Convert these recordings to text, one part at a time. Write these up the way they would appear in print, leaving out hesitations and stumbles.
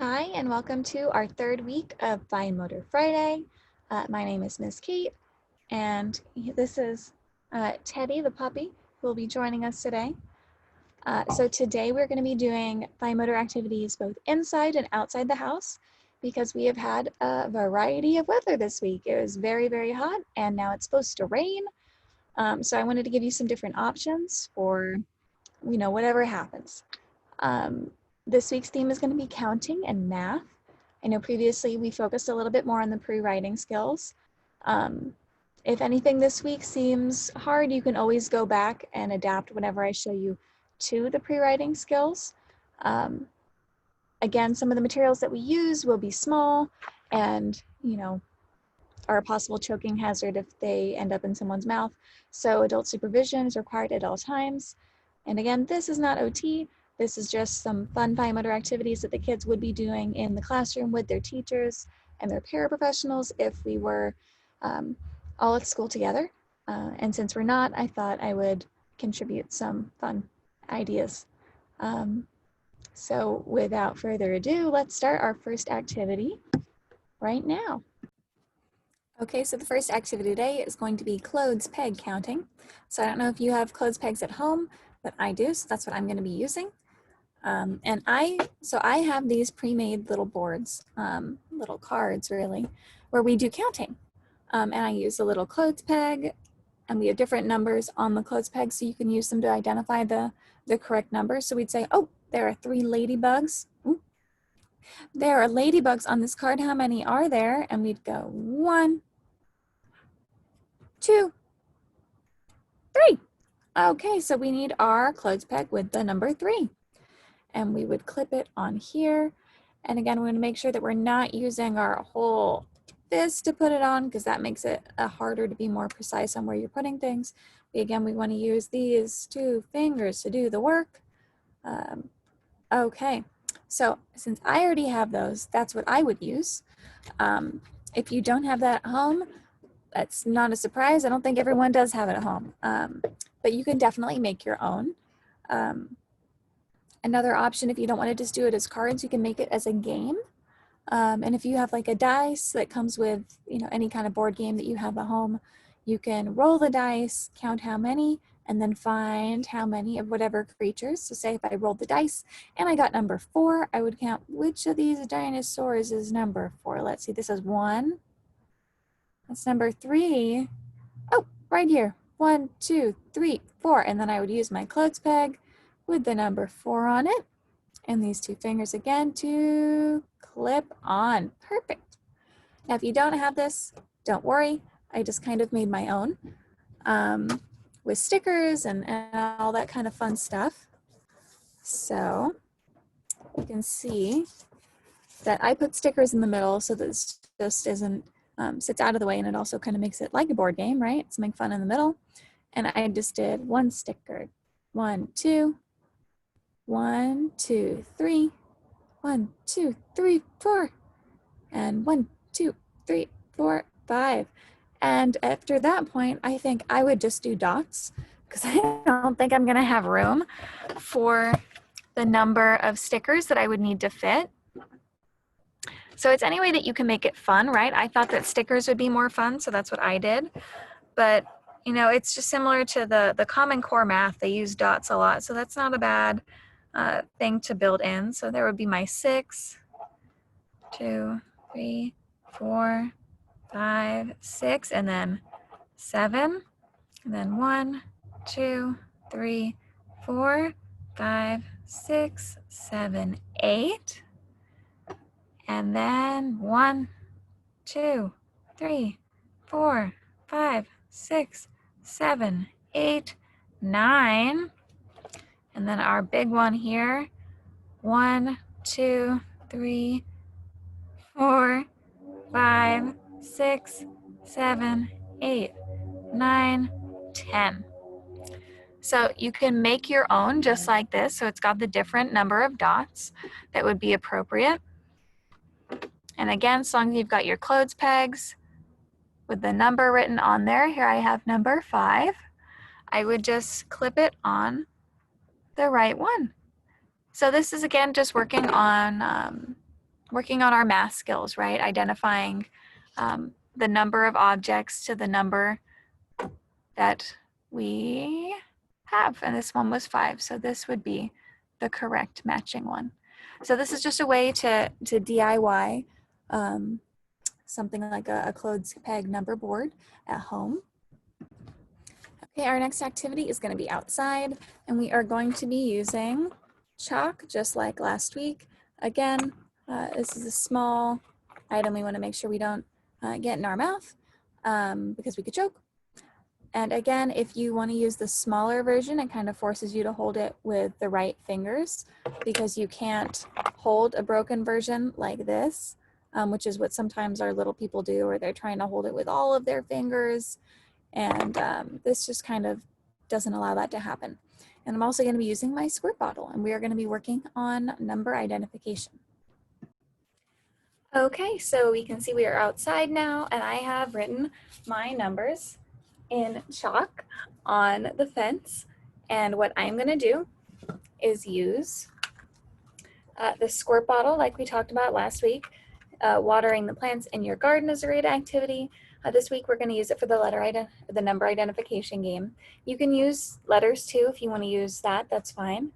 Hi, and welcome to our third week of Fine Motor Friday. My name is Miss Kate, and this is Teddy, the puppy, who will be joining us today. So today we're going to be doing fine motor activities both inside and outside the house because we have had a variety of weather this week. It was very, very hot, and now it's supposed to rain. So I wanted to give you some different options for, whatever happens. This week's theme is going to be counting and math. I know previously we focused a little bit more on the pre-writing skills. If anything this week seems hard, you can always go back and adapt whenever I show you to the pre-writing skills. Again, some of the materials that we use will be small and, are a possible choking hazard if they end up in someone's mouth. So adult supervision is required at all times. And again, this is not OT. This is just some fun fine motor activities that the kids would be doing in the classroom with their teachers and their paraprofessionals if we were all at school together. And since we're not, I thought I would contribute some fun ideas. So without further ado, let's start our first activity right now. Okay, so the first activity today is going to be clothes peg counting. So I don't know if you have clothes pegs at home, but I do, so that's what I'm going to be using. And I have these pre-made little boards, little cards really, where we do counting. And I use a little clothes peg, and we have different numbers on the clothes peg, so you can use them to identify the correct number. So we'd say, oh, there are 3 ladybugs. Ooh. There are ladybugs on this card. How many are there? And we'd go 1, 2, 3. Okay, so we need our clothes peg with the number 3. And we would clip it on here. And again, we're going to make sure that we're not using our whole fist to put it on because that makes it harder to be more precise on where you're putting things. But again, we want to use these 2 fingers to do the work. Okay, so since I already have those, that's what I would use. If you don't have that at home, that's not a surprise. I don't think everyone does have it at home, but you can definitely make your own. Another option, if you don't want to just do it as cards, you can make it as a game. And if you have like a dice that comes with, any kind of board game that you have at home, you can roll the dice, count how many, and then find how many of whatever creatures. So say if I rolled the dice and I got number 4, I would count which of these dinosaurs is number 4. Let's see, this is 1. That's number 3. Oh, right here. 1, 2, 3, 4. And then I would use my clothes peg with the number 4 on it. And these 2 fingers again to clip on. Perfect. Now, if you don't have this, don't worry. I just kind of made my own with stickers and all that kind of fun stuff. So you can see that I put stickers in the middle so that this just isn't sits out of the way, and it also kind of makes it like a board game, right? Something fun in the middle. And I just did 1 sticker. 1, 2, 1, 2, 3, 1, 2, 3, 4, and 1, 2, 3, 4, 5. And after that point, I think I would just do dots because I don't think I'm going to have room for the number of stickers that I would need to fit. So it's any way that you can make it fun, right? I thought that stickers would be more fun, so that's what I did. But, it's just similar to the Common Core math. They use dots a lot, so that's not a bad thing to build in. So there would be my 6, 2, 3, 4, 5, 6, and then 7, and then 1, 2, 3, 4, 5, 6, 7, 8, and then 1, 2, 3, 4, 5, 6, 7, 8, 9, and then our big one here, 1, 2, 3, 4, 5, 6, 7, 8, 9, 10. So you can make your own just like this. So it's got the different number of dots that would be appropriate. And again, as long as you've got your clothes pegs with the number written on there, here I have number 5, I would just clip it on the right one. So this is again just working on working on our math skills, right? Identifying the number of objects to the number that we have. And this one was 5, so this would be the correct matching one. So this is just a way to DIY something like a clothes peg number board at home. Okay, our next activity is going to be outside, and we are going to be using chalk just like last week. Again, this is a small item we want to make sure we don't get in our mouth because we could choke. And again, if you want to use the smaller version, it kind of forces you to hold it with the right fingers because you can't hold a broken version like this, which is what sometimes our little people do, or they're trying to hold it with all of their fingers. And this just kind of doesn't allow that to happen. And I'm also going to be using my squirt bottle, and we are going to be working on number identification. Okay, so we can see we are outside now, and I have written my numbers in chalk on the fence. And what I'm going to do is use the squirt bottle like we talked about last week. Watering the plants in your garden is a great activity. This week we're going to use it for the number identification game. You can use letters too if you want to use that, that's fine.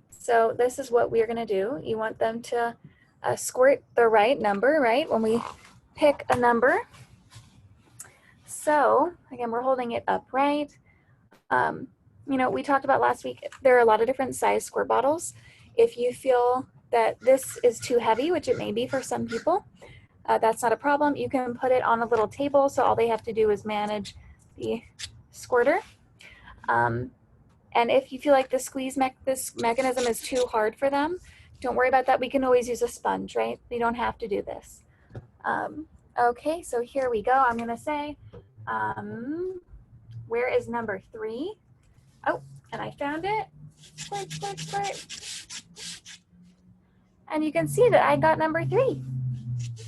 So this is what we're going to do. You want them to squirt the right number, right? When we pick a number. So again, we're holding it upright. You know, we talked about last week, there are a lot of different size squirt bottles. If you feel that this is too heavy, which it may be for some people, that's not a problem. You can put it on a little table, so all they have to do is manage the squirter. And if you feel like this mechanism is too hard for them, don't worry about that. We can always use a sponge, right? We don't have to do this. Okay, so here we go. I'm gonna say, where is number 3? Oh, and I found it. Squirt, squirt, squirt. And you can see that I got number 3.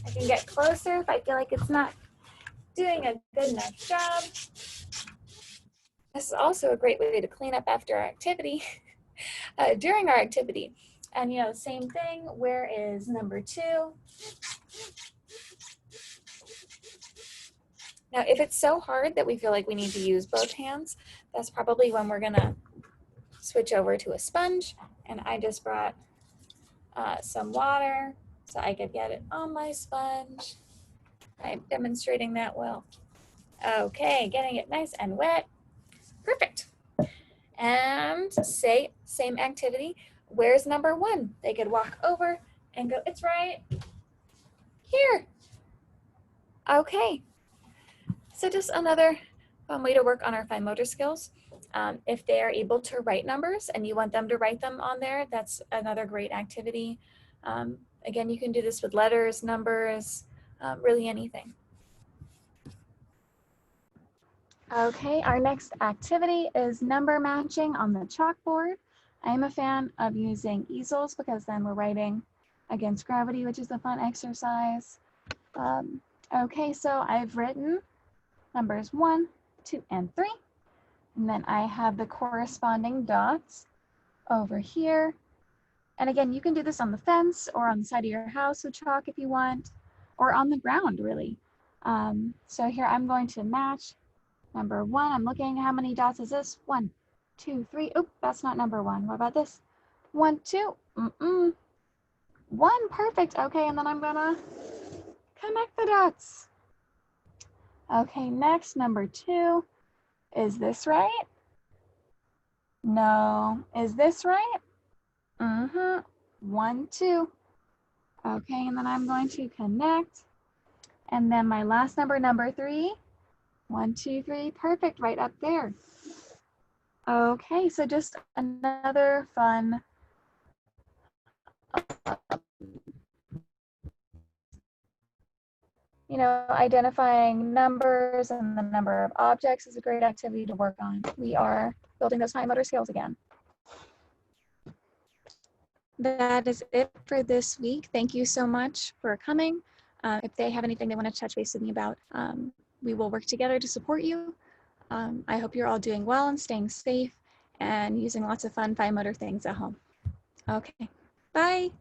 I can get closer if I feel like it's not doing a good enough job. This is also a great way to clean up after our activity, during our activity. And you know, same thing, where is number 2? Now, if it's so hard that we feel like we need to use both hands, that's probably when we're gonna switch over to a sponge. And I just brought some water so I could get it on my sponge. I'm demonstrating that well. Okay, getting it nice and wet. Perfect. And say, same activity. Where's number 1? They could walk over and go, it's right here. Okay. So just another fun way to work on our fine motor skills. If they are able to write numbers and you want them to write them on there, that's another great activity. Again, you can do this with letters, numbers, really anything. Okay, our next activity is number matching on the chalkboard. I'm a fan of using easels because then we're writing against gravity, which is a fun exercise. Okay, so I've written numbers 1, 2, and 3. And then I have the corresponding dots over here. And again, you can do this on the fence or on the side of your house with chalk if you want, or on the ground, really. So here I'm going to match number 1. I'm looking, how many dots is this? 1, 2, 3. Oop, that's not number 1. What about this? 1, 2. 1, perfect. Okay, and then I'm gonna connect the dots. Okay, next, number 2. Is this right? No. Is this right? 1, 2. Okay, and then I'm going to connect. And then my last number, number 3. 1, 2, 3, perfect, right up there. Okay, so just another fun you know, identifying numbers and the number of objects is a great activity to work on. We are building those fine motor skills again. That is it for this week. Thank you so much for coming. If they have anything they want to touch base with me about, we will work together to support you. I hope you're all doing well and staying safe and using lots of fun fine motor things at home. Okay, bye.